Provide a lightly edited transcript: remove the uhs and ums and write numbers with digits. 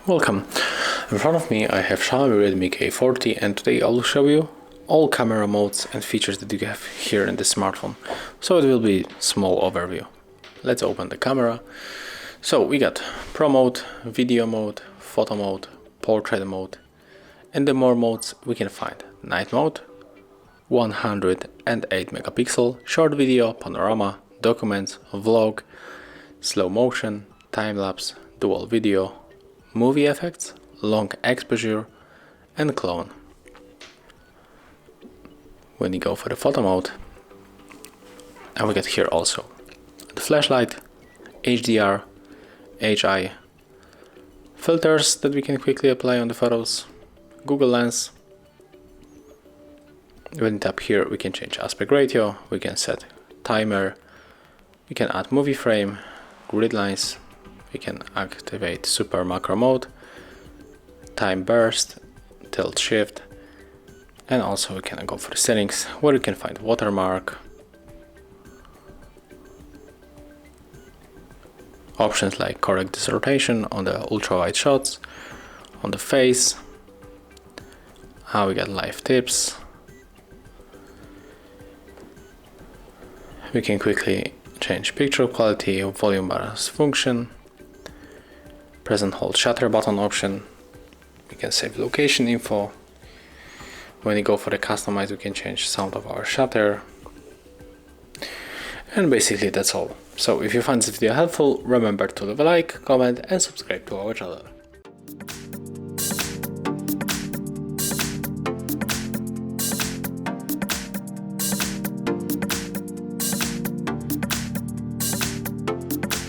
Welcome. In front of me I have Xiaomi Redmi K40, and today I will show you all camera modes and features that you have here in this smartphone. So it will be a small overview. Let's open the camera. So we got Pro mode, video mode, photo mode, portrait mode, and the more modes we can find: night mode, 108 megapixel, short video, panorama, documents, vlog, slow motion, time-lapse, dual video, movie effects, long exposure, and clone. When you go for the photo mode, and we get here also the flashlight, HDR, HI, filters that we can quickly apply on the photos, Google Lens. When you tap here, we can change aspect ratio, we can set timer, we can add movie frame, grid lines, we can activate super macro mode, time burst, tilt shift, and also we can go for the settings where you can find watermark, options like correct distortion on the ultra wide shots, on the face, we got live tips. We can quickly change picture quality, volume bars function, present hold shutter button option. We can save location info. When you go for the customize, we can change sound of our shutter. And basically that's all. So if you find this video helpful, remember to leave a like, comment and subscribe to our channel.